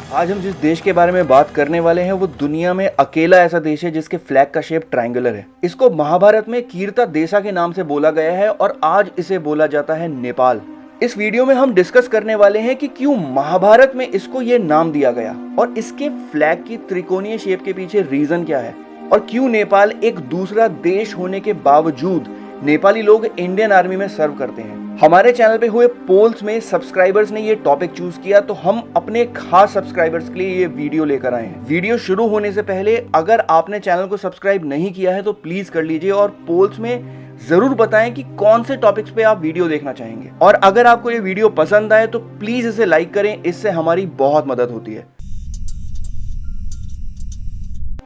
आज हम जिस देश के बारे में बात करने वाले हैं वो दुनिया में अकेला ऐसा देश है जिसके फ्लैग का शेप ट्रायंगुलर है। इसको महाभारत में कीर्ता देसा के नाम से बोला गया है और आज इसे बोला जाता है नेपाल। इस वीडियो में हम डिस्कस करने वाले हैं कि क्यों महाभारत में इसको ये नाम दिया गया और इसके फ्लैग की त्रिकोणीय शेप के पीछे रीजन क्या है और क्यों नेपाल एक दूसरा देश होने के बावजूद नेपाली लोग इंडियन आर्मी में सर्व करते हैं। हमारे चैनल पे हुए पोल्स में सब्सक्राइबर्स ने ये टॉपिक चूज किया तो हम अपने खास सब्सक्राइबर्स के लिए ये वीडियो लेकर आए हैं। वीडियो शुरू होने से पहले अगर आपने चैनल को सब्सक्राइब नहीं किया है तो प्लीज कर लीजिए और पोल्स में जरूर बताएं कि कौन से टॉपिक्स पे आप वीडियो देखना चाहेंगे। और अगर आपको ये वीडियो पसंद आए तो प्लीज इसे लाइक करें, इससे हमारी बहुत मदद होती है।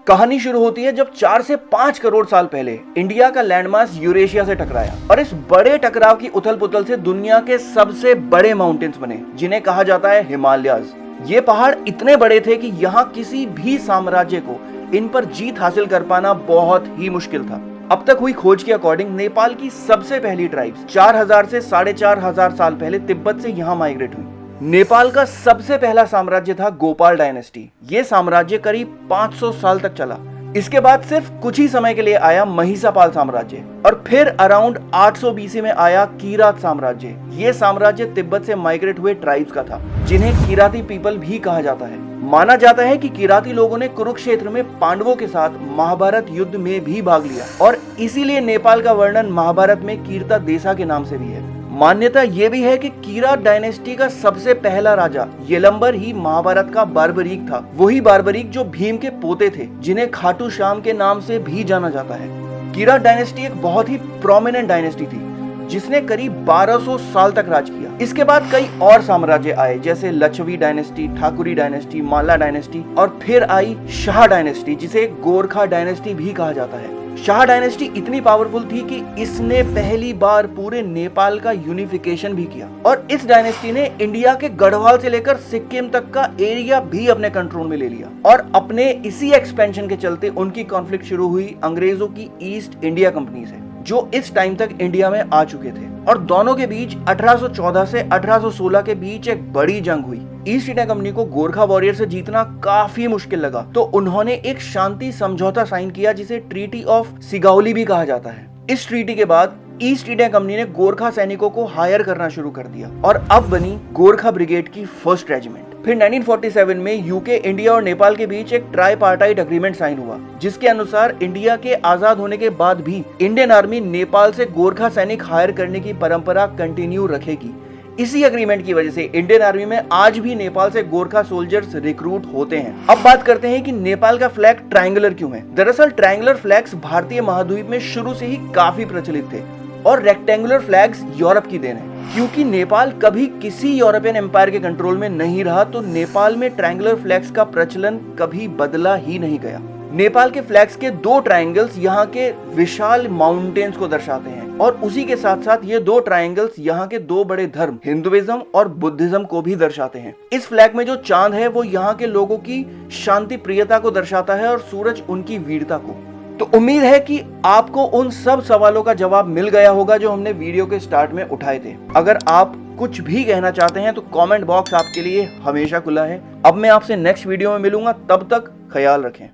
कहानी शुरू होती है जब 4 से 5 करोड़ साल पहले इंडिया का लैंडमास यूरेशिया से टकराया और इस बड़े टकराव की उथल पुथल से दुनिया के सबसे बड़े माउंटेन्स बने जिन्हें कहा जाता है हिमालयाज। ये पहाड़ इतने बड़े थे कि यहाँ किसी भी साम्राज्य को इन पर जीत हासिल कर पाना बहुत ही मुश्किल था। अब तक हुई खोज के अकॉर्डिंग नेपाल की सबसे पहली ट्राइब्स 4000 से 4500 साल पहले तिब्बत से यहाँ माइग्रेट हुई। नेपाल का सबसे पहला साम्राज्य था गोपाल डायनेस्टी। ये साम्राज्य करीब 500 साल तक चला। इसके बाद सिर्फ कुछ ही समय के लिए आया महिसापाल साम्राज्य और फिर अराउंड 800 बीसी में आया किरात साम्राज्य। ये साम्राज्य तिब्बत से माइग्रेट हुए ट्राइब्स का था जिन्हें किराती पीपल भी कहा जाता है। माना जाता है कि किराती लोगों ने कुरुक्षेत्र में पांडवों के साथ महाभारत युद्ध में भी भाग लिया और इसीलिए नेपाल का वर्णन महाभारत में कीर्ता देसा के नाम से भी है। मान्यता यह भी है कि किरात डायनेस्टी का सबसे पहला राजा यलंबर ही महाभारत का बार्बरीक था। वही बार्बरीक जो भीम के पोते थे जिन्हें खाटू श्याम के नाम से भी जाना जाता है। किरात डायनेस्टी एक बहुत ही प्रोमिनेंट डायनेस्टी थी जिसने करीब 1200 साल तक राज किया। इसके बाद कई और साम्राज्य आए जैसे लच्छवी डायनेस्टी, ठाकुरी डायनेस्टी, माला डायनेस्टी और फिर आई शाह डायनेस्टी जिसे गोरखा डायनेस्टी भी कहा जाता है। शाह डायनेस्टी इतनी पावरफुल थी कि इसने पहली बार पूरे नेपाल का यूनिफिकेशन भी किया और इस डायनेस्टी ने इंडिया के गढ़वाल से लेकर सिक्किम तक का एरिया भी अपने कंट्रोल में ले लिया और अपने इसी एक्सपेंशन के चलते उनकी कॉन्फ्लिक्ट शुरू हुई अंग्रेजों की ईस्ट इंडिया कंपनी से जो इस टाइम तक इंडिया में आ चुके थे और दोनों के बीच 1814 से 1816 के बीच एक बड़ी जंग हुई। ईस्ट इंडिया कंपनी को गोरखा वॉरियर से जीतना काफी मुश्किल लगा तो उन्होंने एक शांति समझौता साइन किया जिसे ट्रीटी ऑफ सिगाउली भी कहा जाता है। इस ट्रीटी के बाद ईस्ट इंडिया कंपनी ने गोरखा सैनिकों को हायर करना शुरू कर दिया और अब बनी गोरखा ब्रिगेड की फर्स्ट रेजिमेंट। फिर 1947 में यूके, इंडिया और नेपाल के बीच एक ट्राईपार्टाइट एग्रीमेंट साइन हुआ जिसके अनुसार इंडिया के आजाद होने के बाद भी इंडियन आर्मी नेपाल से गोरखा सैनिक हायर करने की परंपरा कंटिन्यू रखेगी। इसी एग्रीमेंट की वजह से इंडियन आर्मी में आज भी नेपाल से गोरखा सोल्जर्स रिक्रूट होते हैं। अब बात करते हैं कि नेपाल का फ्लैग ट्रायंगुलर क्यों है। दरअसल ट्रायंगुलर फ्लैग्स भारतीय महाद्वीप में शुरू से ही काफी प्रचलित थे और रेक्टेंगुलर फ्लैग्स यूरोप की देन है। क्योंकि नेपाल कभी किसी यूरोपियन एम्पायर के कंट्रोल में नहीं रहा तो नेपाल में ट्रायंगुलर फ्लैग्स का प्रचलन कभी बदला ही नहीं गया। नेपाल के फ्लैग्स के 2 ट्रायंगल्स यहाँ के विशाल माउंटेन्स को दर्शाते हैं और उसी के साथ साथ ये 2 ट्रायंगल्स यहाँ के 2 बड़े धर्म हिंदुइज्म और बुद्धिज्म को भी दर्शाते हैं। इस फ्लैग में जो चांद है वो यहाँ के लोगों की शांति प्रियता को दर्शाता है और सूरज उनकी वीरता को। तो उम्मीद है कि आपको उन सब सवालों का जवाब मिल गया होगा जो हमने वीडियो के स्टार्ट में उठाए थे। अगर आप कुछ भी कहना चाहते हैं तो कमेंट बॉक्स आपके लिए हमेशा खुला है। अब मैं आपसे नेक्स्ट वीडियो में मिलूंगा, तब तक ख्याल रखें।